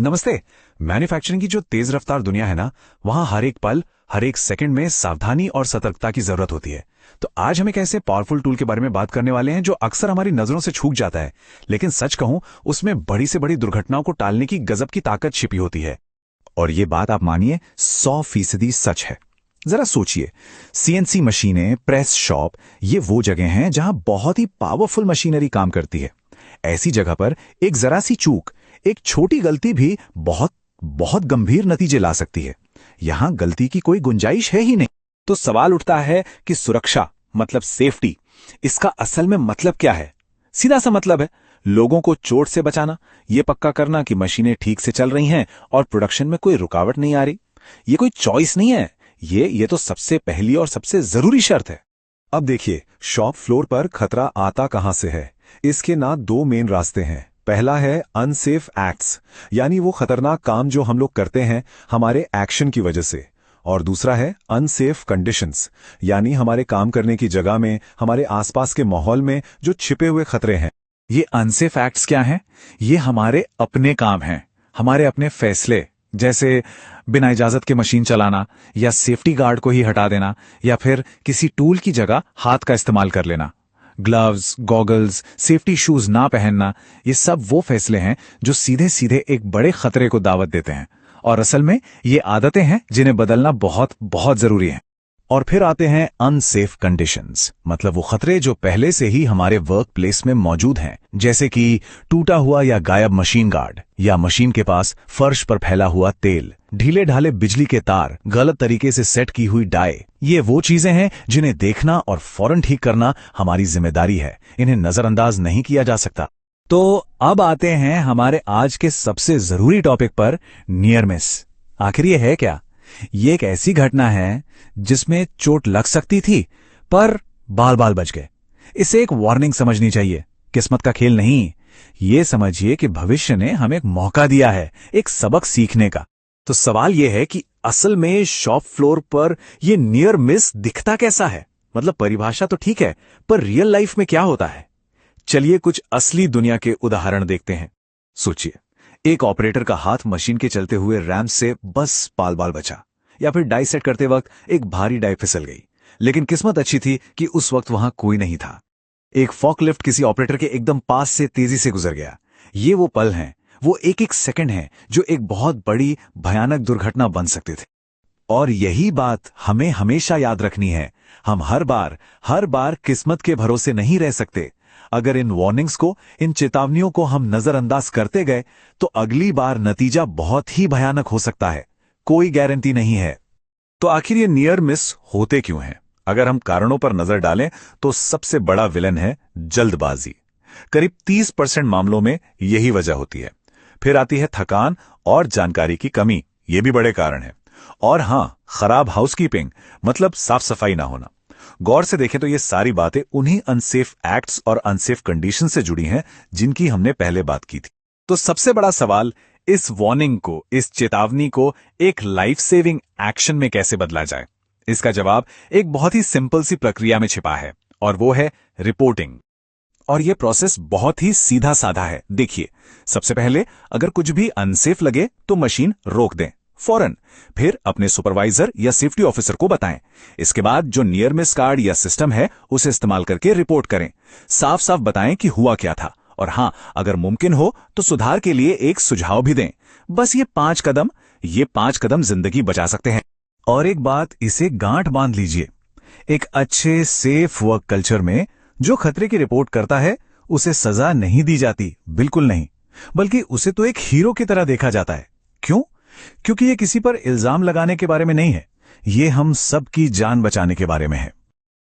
नमस्ते। मैन्युफैक्चरिंग की जो तेज रफ्तार दुनिया है ना, वहां हर एक पल, हर एक सेकंड में सावधानी और सतर्कता की जरूरत होती है। तो आज हम एक ऐसे पावरफुल टूल के बारे में बात करने वाले हैं जो अक्सर हमारी नजरों से छूट जाता है, लेकिन सच कहूं उसमें बड़ी से बड़ी दुर्घटनाओं को टालने की गजब की ताकत छिपी होती है। और ये बात आप मानिए 100% सच है। जरा सोचिए, सीएनसी मशीनें, प्रेस शॉप, ये वो जगह हैं जहां बहुत ही पावरफुल मशीनरी काम करती है। ऐसी जगह पर एक जरा सी चूक, एक छोटी गलती भी बहुत बहुत गंभीर नतीजे ला सकती है। यहां गलती की कोई गुंजाइश है ही नहीं। तो सवाल उठता है कि सुरक्षा मतलब सेफ्टी, इसका असल में मतलब क्या है? सीधा सा मतलब है लोगों को चोट से बचाना, यह पक्का करना कि मशीनें ठीक से चल रही हैं और प्रोडक्शन में कोई रुकावट नहीं आ रही। ये कोई चॉइस नहीं है, ये तो सबसे पहली और सबसे जरूरी शर्त है। अब देखिए, शॉप फ्लोर पर खतरा आता कहां से है? इसके ना दो मेन रास्ते हैं। पहला है अनसेफ एक्ट्स, यानी वो खतरनाक काम जो हम लोग करते हैं हमारे एक्शन की वजह से। और दूसरा है अनसेफ कंडीशंस, यानी हमारे काम करने की जगह में, हमारे आसपास के माहौल में जो छिपे हुए खतरे हैं। ये अनसेफ एक्ट्स क्या हैं? ये हमारे अपने काम हैं, हमारे अपने फैसले, जैसे बिना इजाजत के मशीन चलाना, या सेफ्टी गार्ड को ही हटा देना, या फिर किसी टूल की जगह हाथ का इस्तेमाल कर लेना। ग्लव्स, गॉगल्स, सेफ्टी शूज ना पहनना, ये सब वो फैसले हैं जो सीधे सीधे एक बड़े खतरे को दावत देते हैं। और असल में ये आदतें हैं जिन्हें बदलना बहुत बहुत जरूरी है। और फिर आते हैं अनसेफ कंडीशंस, मतलब वो खतरे जो पहले से ही हमारे वर्क प्लेस में मौजूद हैं, जैसे कि टूटा हुआ या गायब मशीन गार्ड, या मशीन के पास फर्श पर फैला हुआ तेल, ढीले ढाले बिजली के तार, गलत तरीके से सेट की हुई डाई। ये वो चीजें हैं जिन्हें देखना और फौरन ठीक करना हमारी जिम्मेदारी है। इन्हें नजरअंदाज नहीं किया जा सकता। तो अब आते हैं हमारे आज के सबसे जरूरी टॉपिक पर, नियर मिस। आखिर ये है क्या? ये एक ऐसी घटना है जिसमें चोट लग सकती थी पर बाल बाल बच गए। इसे एक वार्निंग समझनी चाहिए, किस्मत का खेल नहीं। ये समझिए कि भविष्य ने हमें एक मौका दिया है, एक सबक सीखने का। तो सवाल यह है कि असल में शॉप फ्लोर पर यह नियर मिस दिखता कैसा है? मतलब परिभाषा तो ठीक है, पर रियल लाइफ में क्या होता है? चलिए कुछ असली दुनिया के उदाहरण देखते हैं। सोचिए, एक ऑपरेटर का हाथ मशीन के चलते हुए रैम्प से बस पाल बाल बचा, या फिर डाई सेट करते वक्त एक भारी डाई फिसल गई, लेकिन किस्मत अच्छी थी कि उस वक्त वहां कोई नहीं था। एक फॉकलिफ्ट किसी ऑपरेटर के एकदम पास से तेजी से गुजर गया। ये वो पल हैं, वो एक एक सेकंड हैं जो एक बहुत बड़ी भयानक दुर्घटना बन सकते थे। और यही बात हमें हमेशा याद रखनी है। हम हर बार किस्मत के भरोसे नहीं रह सकते। अगर इन वार्निंग्स को, इन चेतावनियों को हम नजरअंदाज करते गए तो अगली बार नतीजा बहुत ही भयानक हो सकता है। कोई गारंटी नहीं है। तो आखिर ये नियर मिस होते क्यों हैं? अगर हम कारणों पर नजर डालें तो सबसे बड़ा विलन है जल्दबाजी। करीब 30% मामलों में यही वजह होती है। फिर आती है थकान और जानकारी की कमी, ये भी बड़े कारण है। और हां, खराब हाउसकीपिंग, मतलब साफ सफाई ना होना। गौर से देखें तो ये सारी बातें उन्हीं अनसेफ एक्ट्स और अनसेफ कंडीशन से जुड़ी हैं जिनकी हमने पहले बात की थी। तो सबसे बड़ा सवाल, इस वार्निंग को, इस चेतावनी को एक लाइफ सेविंग एक्शन में कैसे बदला जाए? इसका जवाब एक बहुत ही सिंपल सी प्रक्रिया में छिपा है, और वो है रिपोर्टिंग। और यह प्रोसेस बहुत ही सीधा साधा है। देखिए, सबसे पहले अगर कुछ भी अनसेफ लगे तो मशीन रोक दें फौरन। फिर अपने सुपरवाइजर या सेफ्टी ऑफिसर को बताएं। इसके बाद जो नियर मिस कार्ड या सिस्टम है उसे इस्तेमाल करके रिपोर्ट करें। साफ साफ बताएं कि हुआ क्या था, और हां, अगर मुमकिन हो तो सुधार के लिए एक सुझाव भी दें। बस ये 5 कदम जिंदगी बचा सकते हैं। और एक बात, इसे गांठ बांध लीजिए, एक अच्छे सेफ वर्क कल्चर में जो खतरे की रिपोर्ट करता है उसे सजा नहीं दी जाती, बिल्कुल नहीं, बल्कि उसे तो एक हीरो की तरह देखा जाता है। क्यों? क्योंकि ये किसी पर इल्जाम लगाने के बारे में नहीं है, ये हम सब की जान बचाने के बारे में है।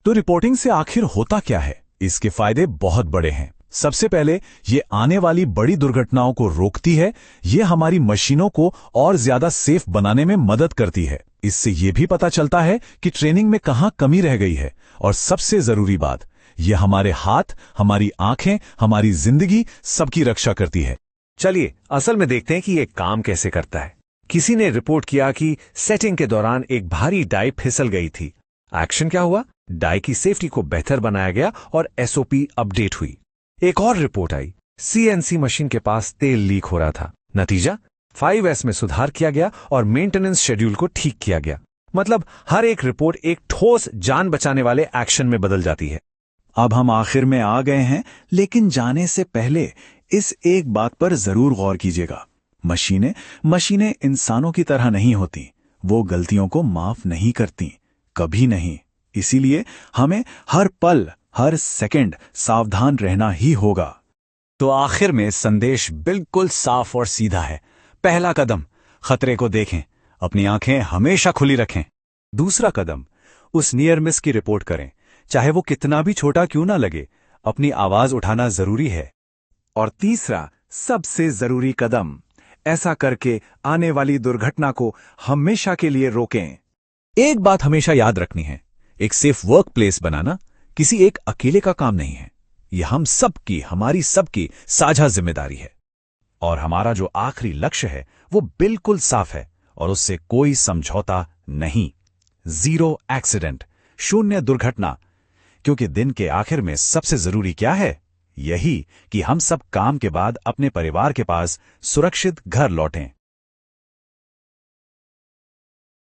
तो रिपोर्टिंग से आखिर होता क्या है? इसके फायदे बहुत बड़े हैं। सबसे पहले, ये आने वाली बड़ी दुर्घटनाओं को रोकती है। ये हमारी मशीनों को और ज्यादा सेफ बनाने में मदद करती है। इससे ये भी पता चलता है कि ट्रेनिंग में कहां कमी रह गई है। और सबसे जरूरी बात, ये हमारे हाथ, हमारी आंखें, हमारी जिंदगी, सबकी रक्षा करती है। चलिए असल में देखते हैं कि ये काम कैसे करता है। किसी ने रिपोर्ट किया कि सेटिंग के दौरान एक भारी डाई फिसल गई थी। एक्शन क्या हुआ? डाई की सेफ्टी को बेहतर बनाया गया और एसओपी अपडेट हुई। एक और रिपोर्ट आई, सीएनसी मशीन के पास तेल लीक हो रहा था। नतीजा, 5S में सुधार किया गया और मेंटेनेंस शेड्यूल को ठीक किया गया। मतलब हर एक रिपोर्ट एक ठोस जान बचाने वाले एक्शन में बदल जाती है। अब हम आखिर में आ गए हैं, लेकिन जाने से पहले इस एक बात पर जरूर गौर कीजिएगा। मशीनें इंसानों की तरह नहीं होती। वो गलतियों को माफ नहीं करती, कभी नहीं। इसीलिए हमें हर पल, हर सेकंड सावधान रहना ही होगा। तो आखिर में संदेश बिल्कुल साफ और सीधा है। पहला कदम, खतरे को देखें, अपनी आंखें हमेशा खुली रखें। दूसरा कदम, उस नियर मिस की रिपोर्ट करें, चाहे वो कितना भी छोटा क्यों ना लगे। अपनी आवाज उठाना जरूरी है। और तीसरा, सबसे जरूरी कदम, ऐसा करके आने वाली दुर्घटना को हमेशा के लिए रोकें। एक बात हमेशा याद रखनी है, एक सेफ वर्क प्लेस बनाना किसी एक अकेले का काम नहीं है। यह हम सबकी, हमारी सबकी साझा जिम्मेदारी है। और हमारा जो आखिरी लक्ष्य है वो बिल्कुल साफ है और उससे कोई समझौता नहीं। 0 एक्सीडेंट, 0 दुर्घटना। क्योंकि दिन के आखिर में सबसे जरूरी क्या है? यही कि हम सब काम के बाद अपने परिवार के पास सुरक्षित घर लौटें।